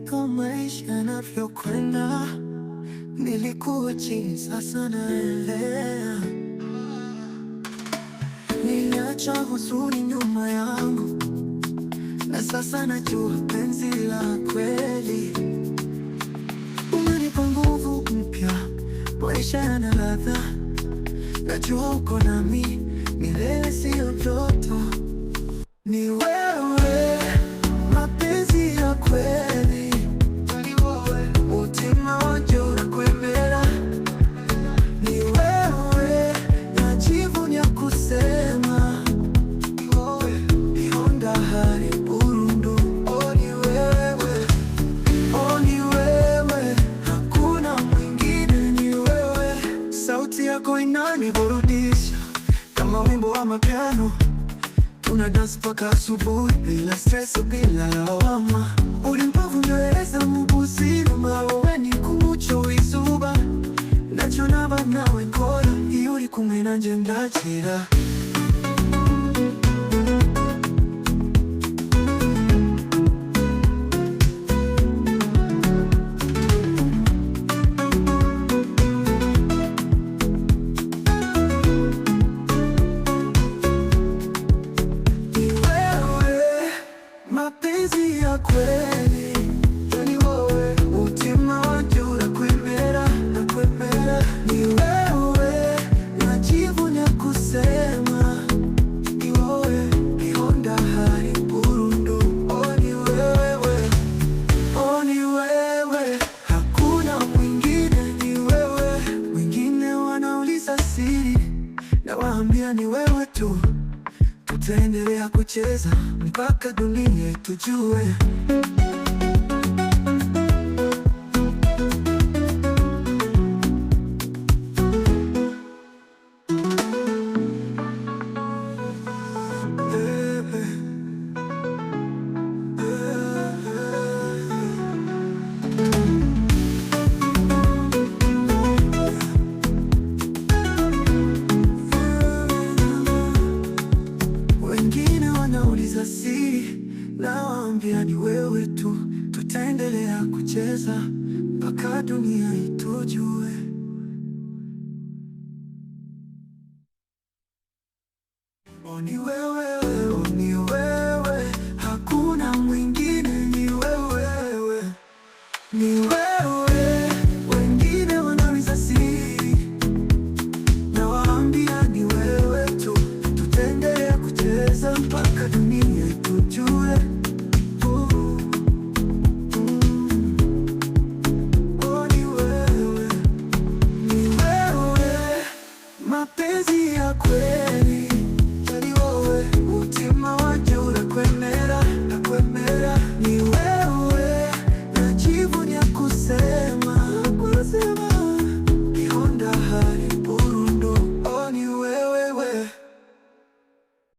Nimebadilika maisha yanavyokwenda, nilikuwa chini, sasa naelea. Niliacha huzuni nyuma yangu, na sasa najua penzi la kweli. Umenipa nguvu mpya, maisha yana ladha. Najua uko nami milele, siyo ndoto. Ni wewe, mapenzi ya kweli. Mutima wanje urakwemera. Ni wewe, najivunia kusema. Ihonda hari burundu. Oh, ni wewe, oh, ni wewe, hakuna mwingine, ni wewe. Sauti yako inaniburudisha kama wimbo wa mapiano. Tuna dance mpaka asubuhi bila stress, bila lawama. Uri mpavu nyohereza mu buzima, wowe ni kumuco w'izuba. Ntacyo naba nawe nkora, iyo uri kumwe nanje ndakira. Mapenzi ya kweli, ni wewe. Mutima wanje urakwemera, urakwemera. Ni wewe, najivunia kusema. Ni wewe, ihonda hari burundu. Oh, ni wewe, oh, ni wewe, hakuna mwingine, ni wewe. Wengine wanauliza siri, nawaambia ni wewe tu. Tutaendelea kucheza mpaka dunia itujue. Wengine wanauliza siri, nawaambia ni wewe tu. Tutaendelea kucheza mpaka dunia itujue. Oh, ni wewe, oh, ni wewe, hakuna mwingine, ni wewe, ni wewe.